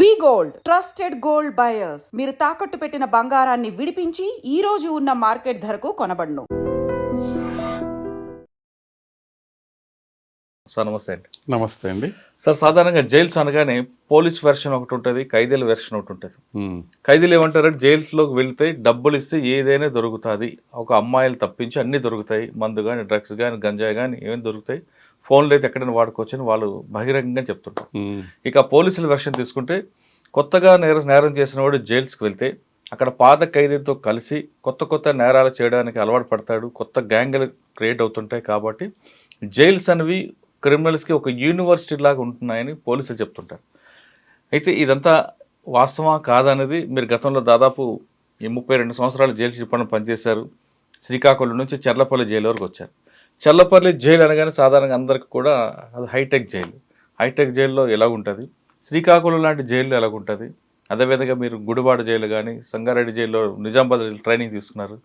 వి gold trusted gold buyers. మీరు తాకట్టు పెట్టిన బంగారాన్ని విడిపించి ఈ రోజు ఉన్న మార్కెట్ ధరకు కొనబడును. సార్ నమస్తే అండి. నమస్తే అండి. సార్ సాధారణంగా జైల్స్ అనగానే పోలీస్ వెర్షన్ ఒకటి ఉంటుంది, ఖైదీల వెర్షన్ ఒకటి ఉంటుంది. ఖైదీలు ఏమంటారంటే జైల్స్లోకి వెళ్తే డబ్బులు ఇస్తే ఏదైనా దొరుకుతుంది, ఒక అమ్మాయిలు తప్పించి అన్నీ దొరుకుతాయి, మందు కానీ డ్రగ్స్ కానీ గంజాయి కానీ ఏమైనా దొరుకుతాయి, ఫోన్లు అయితే ఎక్కడైనా వాడుకోవచ్చు అని వాళ్ళు బహిరంగంగా చెప్తుంటారు. ఇక పోలీసుల వెర్షన్ తీసుకుంటే కొత్తగా నేరం చేసిన వాడు జైల్స్కి వెళ్తే అక్కడ పాత ఖైదీలతో కలిసి కొత్త నేరాలు చేయడానికి అలవాటు పడతాడు, కొత్త గ్యాంగ్లు క్రియేట్ అవుతుంటాయి. కాబట్టి జైల్స్ అనేవి క్రిమినల్స్కి ఒక యూనివర్సిటీ లాగా ఉంటున్నాయని పోలీసులు చెప్తుంటారు. అయితే ఇదంతా వాస్తవా కాదనేది మీరు గతంలో దాదాపు ఈ 32 సంవత్సరాలు జైలు డిపార్ట్మెంట్ పనిచేశారు. శ్రీకాకుళం నుంచి చర్లపల్లి జైలు వరకు వచ్చారు. చర్లపల్లి జైలు అనగానే సాధారణంగా అందరికి కూడా అది హైటెక్ జైలు. హైటెక్ జైల్లో ఎలా ఉంటుంది, శ్రీకాకుళం లాంటి జైల్లో ఎలాగుంటుంది, అదేవిధంగా మీరు గుడివాడ జైలు కానీ సంగారెడ్డి జైల్లో నిజామాబాద్ ట్రైనింగ్ తీసుకున్నారు,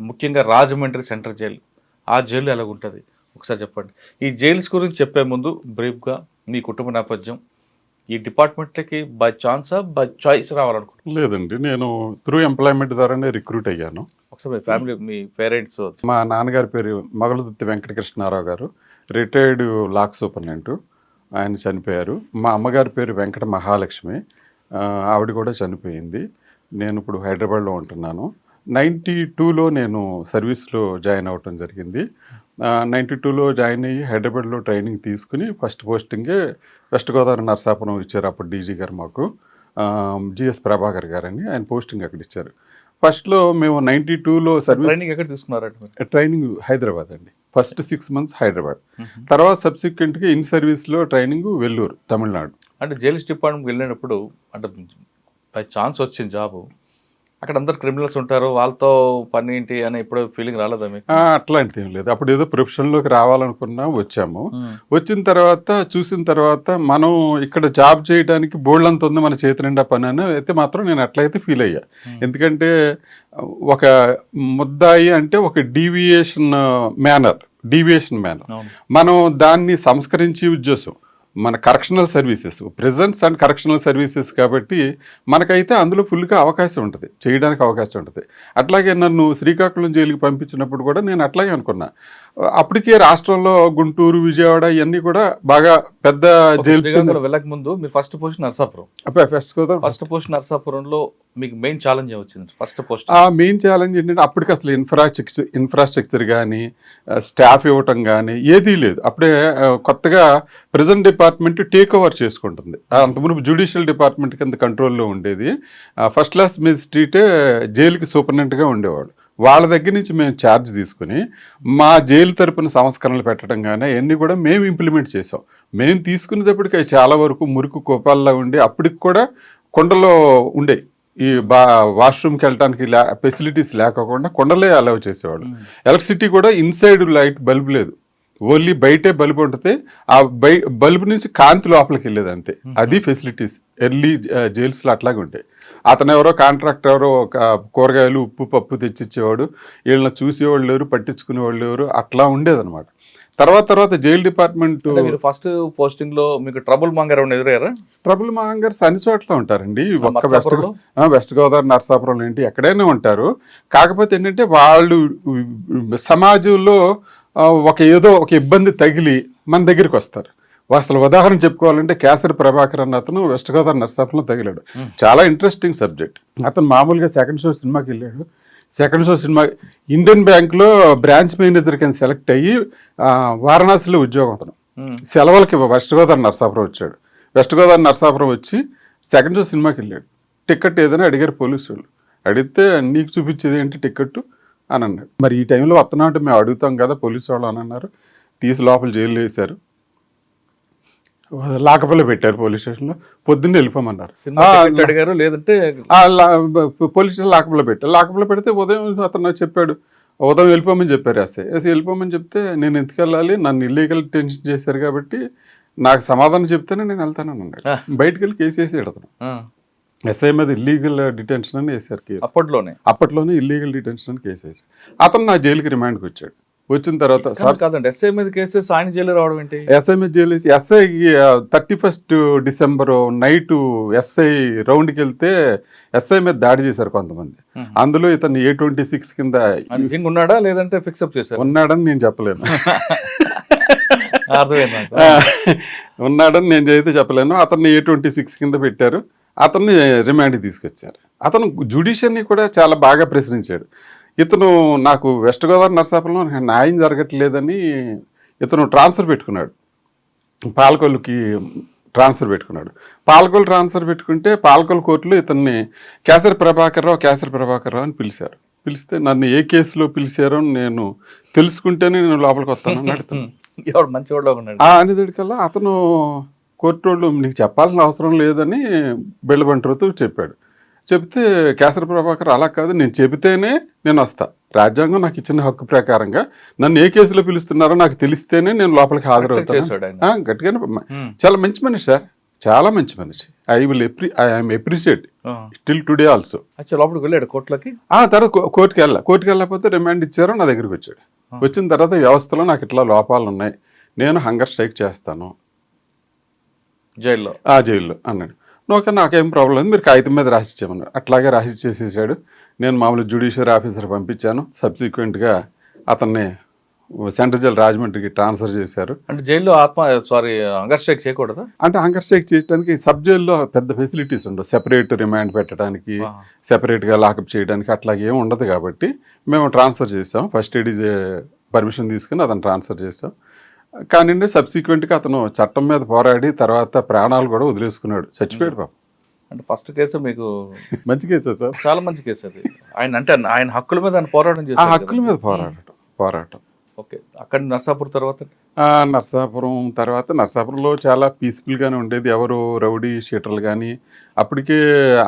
ముఖ్యంగా రాజమండ్రి సెంట్రల్ జైలు, ఆ జైలు ఎలాగుంటుంది ఒకసారి చెప్పండి. ఈ జైల్స్ గురించి చెప్పే ముందు బ్రీఫ్గా మీ కుటుంబ నేపథ్యం, ఈ డిపార్ట్మెంట్లకి బై ఛాన్సా బై చాయిస్ రావాలనుకుంటున్నాను? లేదండి, నేను త్రూ ఎంప్లాయ్మెంట్ ద్వారానే రిక్రూట్ అయ్యాను. ఒకసారి మీ ఫ్యామిలీ, మీ పేరెంట్స్. మా నాన్నగారి పేరు మగలదుత్తి వెంకటకృష్ణారావు గారు, రిటైర్డ్ లాక్ సూపరింటెండెంట్, ఆయన చనిపోయారు. మా అమ్మగారి పేరు వెంకట మహాలక్ష్మి, ఆవిడ కూడా చనిపోయింది. నేను ఇప్పుడు హైదరాబాద్లో ఉంటున్నాను. 92లో నేను సర్వీస్లో జాయిన్ అవ్వటం జరిగింది. 92లో జాయిన్ అయ్యి హైదరాబాద్లో ట్రైనింగ్ తీసుకుని ఫస్ట్ పోస్టింగే వెస్ట్ గోదావరి నరసాపురం ఇచ్చారు. అప్పుడు డీజీ గారు మాకు జిఎస్ ప్రభాకర్ గారని, ఆయన పోస్టింగ్ అక్కడ ఇచ్చారు. ఫస్ట్లో మేము 92లో సర్వీస్ ట్రైనింగ్ ఎక్కడ తీసుకున్నారంటే? ట్రైనింగ్ హైదరాబాద్ అండి. ఫస్ట్ 6 months హైదరాబాద్, తర్వాత సబ్సిక్వెంట్గా ఇన్ సర్వీస్లో ట్రైనింగ్ వెల్లూరు, తమిళనాడు. అంటే జైల్స్ డిపార్ట్మెంట్కి వెళ్ళినప్పుడు అంటే బై ఛాన్స్ వచ్చింది జాబు, అక్కడ అందరు క్రిమినల్స్ ఉంటారు, వాళ్ళతో పని ఏంటి అని ఎప్పుడో ఫీలింగ్ రాలేదా మీకు? అట్లాంటిది ఏం లేదు. అప్పుడు ఏదో ప్రొఫెషన్లోకి రావాలనుకున్నాం, వచ్చాము. వచ్చిన తర్వాత చూసిన తర్వాత మనం ఇక్కడ జాబ్ చేయడానికి బోల్డంత ఉంది మన చేతి నిండా పని అని అయితే మాత్రం నేను అట్లయితే ఫీల్ అయ్యా. ఎందుకంటే ఒక ముద్దాయి అంటే ఒక డీవియేషన్ మేనర్, మనం దాన్ని సంస్కరించి ఉద్దేశం మన correctional services, prisons and correctional services. కాబట్టి మనకైతే అందులో ఫుల్గా అవకాశం ఉంటుంది, చేయడానికి అవకాశం ఉంటుంది. అట్లాగే నన్ను శ్రీకాకుళం జైలుకి పంపించినప్పుడు కూడా నేను అట్లాగే అనుకున్నా. అప్పటికే రాష్ట్రంలో గుంటూరు, విజయవాడ ఇవన్నీ కూడా బాగా పెద్ద జైలు. వెళ్ళక ముందు మీరు first post Narasapuram, first post నరసాపురంలో మీకు మెయిన్ ఛాలెంజ్ వచ్చింది. ఫస్ట్ పోస్ట్ మెయిన్ ఛాలెంజ్ ఏంటంటే అప్పటికి అసలు ఇన్ఫ్రాస్ట్రక్చర్ కానీ స్టాఫ్ ఇవ్వటం కానీ ఏదీ లేదు. అప్పుడే కొత్తగా ప్రెజెంట్ డిపార్ట్మెంట్ టేక్ ఓవర్ చేసుకుంటుంది. అంతకుముందు జ్యుడిషియల్ డిపార్ట్మెంట్ కింద కంట్రోల్లో ఉండేది. ఫస్ట్ క్లాస్ మేజిస్ట్రేటే జైలుకి సూపరింటెండెంట్గా ఉండేవాడు. వాళ్ళ దగ్గర నుంచి మేము ఛార్జ్ తీసుకుని మా జైలు తరపున సంస్కరణలు పెట్టడం కానీ అవన్నీ కూడా మేము ఇంప్లిమెంట్ చేసాం. మేము తీసుకునేటప్పటికి చాలా వరకు మురికి కోపాల్లో ఉండి అప్పటికి కూడా కొండలో ఉండే ఈ వాష్రూమ్కి వెళ్ళడానికి ఫెసిలిటీస్ లేకపోకుండా కొండలే అలౌ చేసేవాడు. ఎలక్ట్రిసిటీ కూడా ఇన్సైడ్ లైట్ బల్బ్ లేదు, ఓన్లీ బయటే బల్బు ఉంటుంది. ఆ బల్బు నుంచి కాంతి లోపలికి వెళ్ళేది అంతే. అది ఫెసిలిటీస్ ఎర్లీ జైల్స్లో అట్లాగే ఉంటాయి. అతను ఎవరో కాంట్రాక్టర్ ఎవరో కూరగాయలు ఉప్పు పప్పు తెచ్చిచ్చేవాడు, వీళ్ళని చూసేవాళ్ళు లేరు, పట్టించుకునేవాళ్ళు లేరు, అట్లా ఉండేదన్నమాట. తర్వాత జైలు డిపార్ట్మెంట్ ఫస్ట్ పోస్టింగ్ లో మీకు ట్రబుల్ మాంగర్ ఎదురయ్యారా? ట్రబుల్ మాంగర్స్ అన్ని చోట్ల ఉంటారండి. ఒక్క వెస్ట్ గోదావరి నరసాపురం ఏంటి ఎక్కడైనా ఉంటారు. కాకపోతే ఏంటంటే వాళ్ళు సమాజంలో ఏదో ఒక ఇబ్బంది తగిలి మన దగ్గరికి వస్తారు. అసలు ఉదాహరణ చెప్పుకోవాలంటే కేసరి ప్రభాకర్ అన్న అతను వెస్ట్ గోదావరి నరసాపురంలో తగిలాడు. చాలా ఇంట్రెస్టింగ్ సబ్జెక్ట్. అతను మామూలుగా సెకండ్ షో సినిమాకి వెళ్ళాడు. సెకండ్ షో సినిమా ఇండియన్ బ్యాంక్లో బ్రాంచ్ మేనేజర్ కింద సెలెక్ట్ అయ్యి వారణాసిలో ఉద్యోగం. అతను సెలవులకి వెస్ట్ గోదావరి నరసాపురం వచ్చాడు. వెస్ట్ గోదావరి నరసాపురం వచ్చి సెకండ్ షో సినిమాకి వెళ్ళాడు. టికెట్ ఏదైనా అడిగారు పోలీసు వాళ్ళు. అడిగితే నీకు చూపించేది ఏంటి టికెట్ అని అన్నాడు. మరి ఈ టైంలో వస్తున్నా అంటే మేము అడుగుతాం కదా పోలీసు వాళ్ళు అని అన్నారు. తీసి లోపల జైలు వేశారు, లాకపల్లో పెట్టారు పోలీస్ స్టేషన్లో. పొద్దున్నే వెళ్ళిపోమన్నారు. అడిగారు లేదంటే పోలీస్ స్టేషన్ లాకపల్లో పెడితే ఉదయం అతను చెప్పాడు, ఉదయం వెళ్ళిపోమని చెప్పారు. వెళ్ళిపోమని చెప్తే నేను ఎందుకు వెళ్ళాలి, నన్ను ఇల్లీగల్ డిటెన్షన్ చేశారు కాబట్టి నాకు సమాధానం చెప్తేనే నేను వెళ్తానని అన్నాడు. బయటకు వెళ్ళి కేసు వేసి అతను ఎస్ఐ మీద ఇల్లీగల్ డిటెన్షన్ అని వేశారు కేసు. అప్పట్లోనే ఇల్లీగల్ డిటెన్షన్ అని కేసు వేసాడు. అతను నా జైలుకి రిమాండ్కి వచ్చాడు. వచ్చిన తర్వాత సార్ కాదండి, ఎస్ఐ మీద కేసెస్ ఆయన జైలు రావడం ఏంటి? SI jail SI 31 December night SI రౌండ్కి వెళ్తే ఎస్ఐ మీద దాడి చేశారు కొంతమంది. అందులో ఇతను A26 కింద నిజంగా ఉన్నాడా లేదంటే ఫిక్సప్ చేశారు? ఉన్నాడని నేను చెప్పలేను. అర్థమైంది. ఉన్నాడని నేను అయితే చెప్పలేను. అతన్ని A26 కింద పెట్టారు. అతన్ని రిమాండ్కి తీసుకొచ్చారు. అతను జ్యుడిషియర్ని కూడా చాలా బాగా ప్రశ్నించాడు. ఇతను నాకు వెస్ట్ గోదావరి నరసాపురంలో న్యాయం జరగట్లేదని ఇతను ట్రాన్స్ఫర్ పెట్టుకున్నాడు. పాలకొల్లుకి ట్రాన్స్ఫర్ పెట్టుకున్నాడు. పాలకొల్లు ట్రాన్స్ఫర్ పెట్టుకుంటే పాలకొల్లు కోర్టులో ఇతన్ని కేసరి ప్రభాకర్ రావు అని పిలిచారు. పిలిస్తే నన్ను ఏ కేసులో పిలిచారో నేను తెలుసుకుంటేనే నేను లోపలికి వస్తాను అన్నాడు. ఎవడు మంచివాడు ఉన్నాడు అనేదికల్లా అతను కోర్టు వాళ్ళు నీకు చెప్పాల్సిన అవసరం లేదని బెల్లబంటరుతో చెప్పాడు. చెప్తే కేసరి ప్రభాకర్ అలా కాదు, నేను చెబితేనే నేను వస్తా, రాజ్యాంగం నాకు ఇచ్చిన హక్కు ప్రకారంగా నన్ను ఏ కేసులో పిలుస్తున్నారో నాకు తెలిస్తేనే నేను లోపలికి హాజరవుతాను. గట్టిగానే చాలా మంచి మనిషి సార్, చాలా మంచి మనిషి. I'm appreciate still today also. లోపలికి వెళ్ళాడు కోర్టులకి. తర్వాత కోర్టుకి వెళ్ళకపోతే రిమాండ్ ఇచ్చారు, నా దగ్గరికి వచ్చాడు. వచ్చిన తర్వాత వ్యవస్థలో నాకు ఇట్లా లోపాలు ఉన్నాయి, నేను హంగర్ స్ట్రైక్ చేస్తాను జైల్లో అన్నాడు. ఓకే, నాకేం ప్రాబ్లం లేదు, మీరు కాగితం మీద రాసిచ్చామన్నారు. అట్లాగే రాసిచ్చేసేసాడు. నేను మామూలు జ్యుడిషియరీ ఆఫీసర్ పంపించాను. సబ్సిక్వెంట్గా అతన్ని సెంట్రల్ జైలు రాజమండ్రికి ట్రాన్స్ఫర్ చేశారు. అంటే జైల్లో హంగర్ స్ట్రైక్ చేయకూడదా? అంటే హంగర్ స్ట్రైక్ చేయడానికి సబ్ జైల్లో పెద్ద ఫెసిలిటీస్ ఉండవు. సెపరేట్ రిమాండ్ పెట్టడానికి, సెపరేట్గా లాకప్ చేయడానికి అట్లాగే ఏమి ఉండదు. కాబట్టి మేము ట్రాన్స్ఫర్ చేసాం. ఫస్ట్ ఎయిడ్ పర్మిషన్ తీసుకుని అతను ట్రాన్స్ఫర్ చేసాం. కానీ సబ్సిక్వెంట్గా అతను చట్టం మీద పోరాడి తర్వాత ప్రాణాలు కూడా వదిలేసుకున్నాడు, చచ్చిపోయాడు పాపం. అంటే ఫస్ట్ కేసు మీకు మంచి కేసు సార్, చాలా మంచి కేసు అది. ఆయన హక్కుల మీద ఆయన పోరాటం ఆ చేశారు. హక్కుల మీద పోరాటం. ఓకే, అక్కడ నర్సాపూర్ తర్వాత నర్సాపురంలో చాలా పీస్ఫుల్గానే ఉండేది. ఎవరు రౌడీ షీటర్లు కానీ అప్పటికే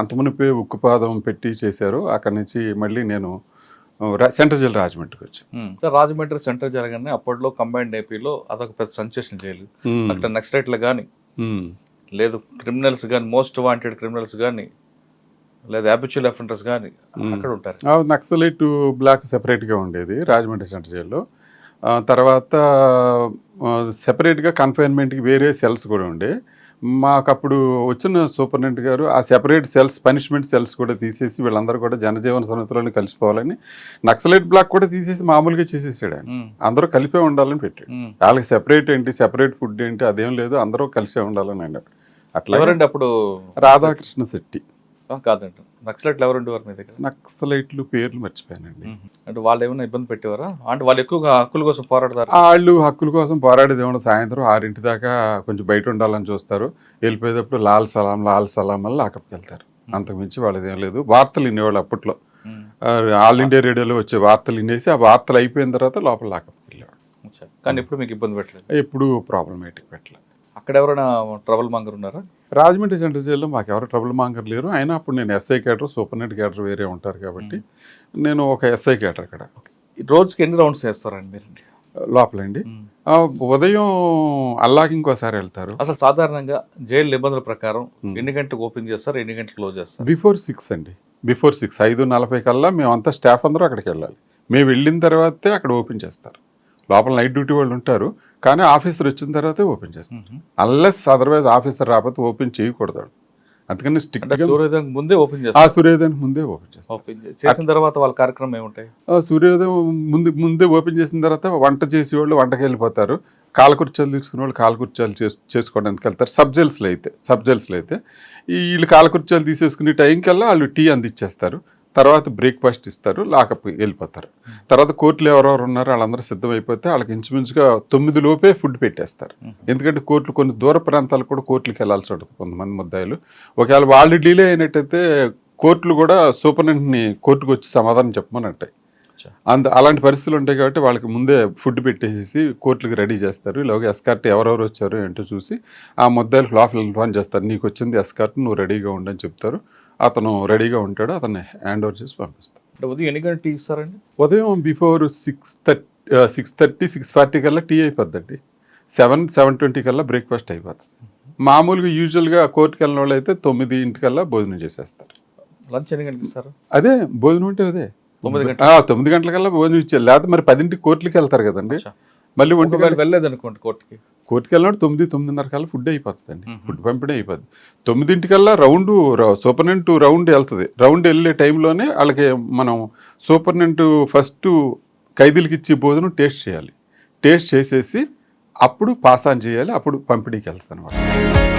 అంతమునిపే ఉక్కుపాదం పెట్టి చేశారు. అక్కడి నుంచి మళ్ళీ నేను సెంట్రల్ జైలు రాజమండ్రికి వచ్చాను. రాజమండ్రి సెంట్రల్ జరగానే అప్పట్లో కంబైన్డ్ ఏపీలో అదొక పెద్ద సెన్సేషన్ జైలు. అక్కడ నక్సలైట్లు కానీ లేదు క్రిమినల్స్ కానీ, మోస్ట్ వాంటెడ్ క్రిమినల్స్ కానీ, లేదా హ్యాబిచువల్ అఫెండర్స్ కానీ అక్కడ ఉంటారు. నక్సలైట్ బ్లాక్ సెపరేట్గా ఉండేది రాజమండ్రి సెంట్రల్ జైల్లో. తర్వాత సెపరేట్గా కన్ఫైన్మెంట్కి వేరే సెల్స్ కూడా ఉండే. మాకు అప్పుడు వచ్చిన సూపరింటెండెంట్ గారు ఆ సెపరేట్ సెల్స్, పనిష్మెంట్ సెల్స్ కూడా తీసేసి వీళ్ళందరూ కూడా జనజీవన సమితిలోనే కలిసిపోవాలని నక్సలైట్ బ్లాక్ కూడా తీసేసి మామూలుగా చేసేసాడు. ఆయన అందరూ కలిపే ఉండాలని పెట్టాడు. వాళ్ళకి సెపరేట్ ఏంటి, సెపరేట్ ఫుడ్ ఏంటి అదేం లేదు, అందరూ కలిసే ఉండాలని అన్నాడు. అట్లా అప్పుడు రాధాకృష్ణ శెట్టి కాదండి, నక్సలైట్లు ఎవరు ఉండేవారు మీ దగ్గర? నక్సలైట్లు పేర్లు మర్చిపోయానండి. అంటే వాళ్ళు ఏమైనా ఇబ్బంది పెట్టేవారా? అంటే వాళ్ళు ఎక్కువగా హక్కుల కోసం పోరాడతారు. వాళ్ళు హక్కుల కోసం పోరాడేది ఏమన్నా సాయంత్రం 6 దాకా కొంచెం బయట ఉండాలని చూస్తారు. వెళ్ళిపోయేటప్పుడు లాల్ సలాం వల్ల లాకప్కి వెళ్తారు. అంతకుమించి వాళ్ళది ఏం లేదు. వార్తలు వినేవాళ్ళు అప్పట్లో. ఆల్ ఇండియా రేడియోలో వచ్చే వార్తలు వినేసి ఆ వార్తలు అయిపోయిన తర్వాత లోపల లాకప్కి వెళ్ళేవాడు. కానీ ఎప్పుడు మీకు ఇబ్బంది పెట్టలేదు? ఎప్పుడు ప్రాబ్లమేటిక్ పెట్టలేదు. అక్కడ ఎవరైనా ట్రబుల్ మాంగర్ ఉన్నారా? రాజమండ్రి సెంట్రల్ జైల్లో మాకు ఎవరు ట్రబుల్ మాంగర్ లేరు. అయినా అప్పుడు నేను ఎస్ఐ క్యాడర్, సూపరింటెండెంట్ క్యాడర్ వేరే ఉంటారు కాబట్టి నేను ఒక ఎస్ఐ క్యాడర్. అక్కడ రోజుకి ఎన్ని రౌండ్స్ చేస్తారండి మీరు లోపలండి? ఉదయం అల్లాకి ఇంకోసారి వెళ్తారు. అసలు సాధారణంగా జైలు నిబంధనల ప్రకారం ఎన్ని గంటలకు ఓపెన్ చేస్తారు, ఎన్ని గంటలకు క్లోజ్ చేస్తారు? బిఫోర్ 6 అండి. బిఫోర్ 6 5:40 కల్లా మేమంతా స్టాఫ్ అందరూ అక్కడికి వెళ్ళాలి. మేము వెళ్ళిన తర్వాతే అక్కడ ఓపెన్ చేస్తారు. లోపల నైట్ డ్యూటీ వాళ్ళు ఉంటారు, కానీ ఆఫీసర్ వచ్చిన తర్వాతే ఓపెన్ చేస్తారు. అన్లెస్ అదర్వైజ్ ఆఫీసర్ రాకపోతే ఓపెన్ చేయకూడదు. అందుకని సూర్యోదయానికి ముందే ఓపెన్ చేస్తారు. సూర్యోదయానికి ముందే ఓపెన్ చేస్తారు. చేసిన తర్వాత వాళ్ళ కార్యక్రమం ఏముంటాయి? సూర్యోదయం ముందే ఓపెన్ చేసిన తర్వాత వంట చేసేవాళ్ళు వంటకి వెళ్ళిపోతారు. కాలకుర్చాలు తీసుకునే వాళ్ళు కాలకుర్చాలు చేసుకోవడానికి వెళ్తారు. సబ్ జైల్స్లో అయితే వీళ్ళు కాలకుర్చాలు తీసేసుకునే టైంకల్లా వాళ్ళు టీ అందించేస్తారు. తర్వాత బ్రేక్ఫాస్ట్ ఇస్తారు, లాకప్ వెళ్ళిపోతారు. తర్వాత కోర్టులో ఎవరెవరు ఉన్నారో వాళ్ళందరూ సిద్ధమైపోతే వాళ్ళకి ఇంచుమించుగా 9 లోపే ఫుడ్ పెట్టేస్తారు. ఎందుకంటే కోర్టులు కొన్ని దూర ప్రాంతాలు కూడా కోర్టులకు వెళ్ళాల్సి ఉంటుంది కొంతమంది ముద్దాయిలు. ఒకవేళ వాళ్ళు డిలే అయినట్టయితే కోర్టులు కూడా సూపరింటెండెంట్ని కోర్టుకు వచ్చి సమాధానం చెప్పమని అంటాయి. అలాంటి పరిస్థితులు ఉంటాయి కాబట్టి వాళ్ళకి ముందే ఫుడ్ పెట్టేసి కోర్టులకు రెడీ చేస్తారు. ఇలాగ ఎస్కార్ట్ ఎవరెవరు వచ్చారు ఏంటో చూసి ఆ ముద్దాయిలకు లోపల ఇన్ఫార్మ్ చేస్తారు, నీకు వచ్చింది ఎస్కార్ట్, నువ్వు రెడీగా ఉండని చెప్తారు. అతను రెడీగా ఉంటాడు, అతన్ని హ్యాండ్ ఓవర్ చేసి పంపిస్తాడు. ఉదయం ఎన్ని గంటలు టీ ఇస్తారండి? ఉదయం బిఫోర్ 6:30 6:40 కల్లా టీ అయిపోద్దండి. 7:20 కల్లా బ్రేక్ఫాస్ట్ అయిపోతుంది. మామూలుగా యూజువల్గా కోర్టుకి వెళ్ళిన వాళ్ళు అయితే 9 కల్లా భోజనం చేసేస్తారు. లంచ్ ఎన్ని గంటలకు ఇస్తారు? అదే భోజనం అంటే అదే 9 గంటలు 9 గంటలకల్లా భోజనం ఇచ్చారు. లేకపోతే మరి 10ంటికి కోర్టుకి వెళ్తారు కదండి. మళ్ళీ ఒకవేళ వెళ్ళలేదు అనుకోండి కోర్టుకి, కోర్టుకి వెళ్ళినప్పుడు 9-9:30 కల్లా ఫుడ్ అయిపోతుందండి. ఫుడ్ పంపిణీ అయిపోద్ది. 9ంటికల్లా సూపరింటెండెంట్ రౌండ్ వెళ్తుంది. రౌండ్ వెళ్ళే టైంలోనే వాళ్ళకి మనం సూపరింటెండెంట్ ఫస్ట్ ఖైదీలకి ఇచ్చే భోజనం టేస్ట్ చేయాలి. టేస్ట్ చేసేసి అప్పుడు పాస్ ఆన్ చేయాలి. అప్పుడు పంపిణీకి వెళ్తాను అనమాట.